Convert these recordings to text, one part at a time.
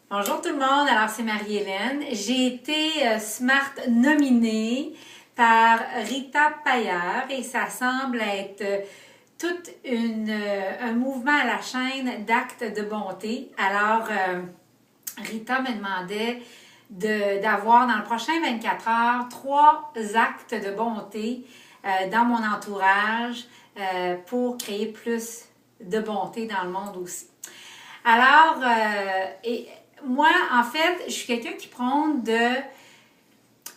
Bonjour tout le monde, alors c'est Marie-Hélène. J'ai été Smart nominée Marie-Hélène. J'ai été Smart nominée par Rita Paillard et ça semble être tout un mouvement à la chaîne d'actes de bonté. Alors, Rita me demandait d'avoir dans le prochain 24 heures 3 actes de bonté dans mon entourage pour créer plus de bonté dans le monde aussi. Alors, moi, en fait, je suis quelqu'un qui prône de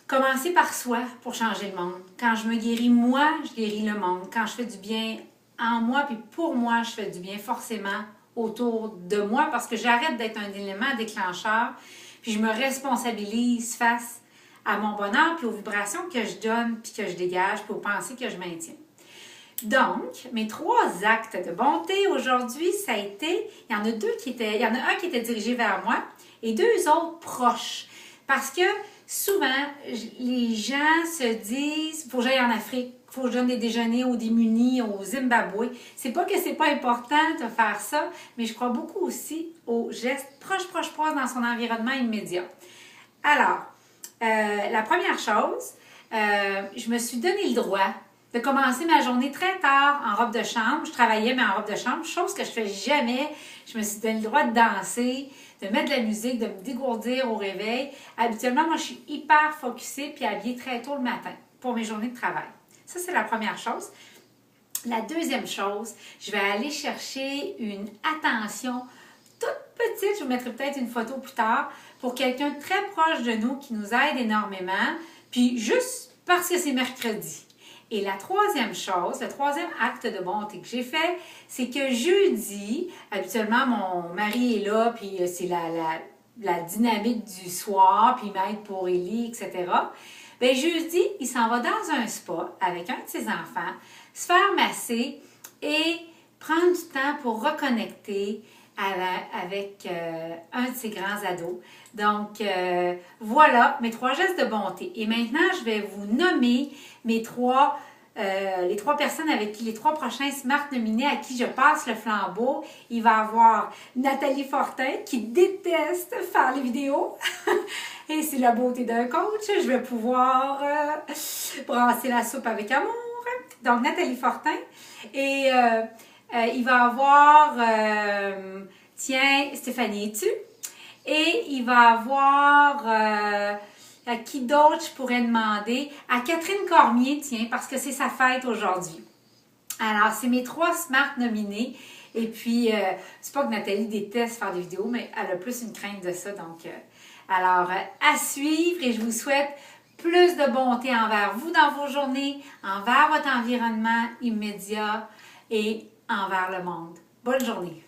commencer par soi pour changer le monde. Quand je me guéris moi, je guéris le monde. Quand je fais du bien en moi, puis pour moi, je fais du bien forcément autour de moi parce que j'arrête d'être un élément déclencheur, puis je me responsabilise face à mon bonheur, puis aux vibrations que je donne, puis que je dégage, puis aux pensées que je maintiens. Donc, mes 3 actes de bonté aujourd'hui, ça a été, il y en a un qui était dirigé vers moi et 2 autres proches. Parce que souvent, les gens se disent, il faut que j'aille en Afrique, il faut que je donne des déjeuners aux démunis, au Zimbabwe. C'est pas que c'est pas important de faire ça, mais je crois beaucoup aussi aux gestes proches dans son environnement immédiat. Alors, la première chose, je me suis donné le droit de commencer ma journée très tard en robe de chambre. Je travaillais, mais en robe de chambre, chose que je fais jamais. Je me suis donné le droit de danser, de mettre de la musique, de me dégourdir au réveil. Habituellement, moi, je suis hyper focusée puis habillée très tôt le matin pour mes journées de travail. Ça, c'est la première chose. La deuxième chose, je vais aller chercher une attention toute petite. Je vous mettrai peut-être une photo plus tard pour quelqu'un de très proche de nous qui nous aide énormément. Puis juste parce que c'est mercredi. Et la troisième chose, le troisième acte de bonté que j'ai fait, c'est que jeudi, habituellement, mon mari est là, puis c'est la dynamique du soir, puis il m'aide pour Élie, etc. Bien, jeudi, il s'en va dans un spa avec un de ses enfants, se faire masser et prendre du temps pour reconnecter avec un de ses grands ados. Donc, voilà mes 3 gestes de bonté. Et maintenant, je vais vous nommer les 3 personnes avec qui, les 3 prochains Smart nominés à qui je passe le flambeau. Il va y avoir Nathalie Fortin qui déteste faire les vidéos. Et c'est la beauté d'un coach. Je vais pouvoir brasser la soupe avec amour. Donc, Nathalie Fortin. Et il va y avoir, Stéphanie Etu. Et il va y avoir, à qui d'autre je pourrais demander? À Catherine Cormier, tiens, parce que c'est sa fête aujourd'hui. Alors, c'est mes 3 Smart nominés. Et puis, c'est pas que Nathalie déteste faire des vidéos, mais elle a plus une crainte de ça. Donc, alors, à suivre et je vous souhaite plus de bonté envers vous dans vos journées, envers votre environnement immédiat et envers le monde. Bonne journée!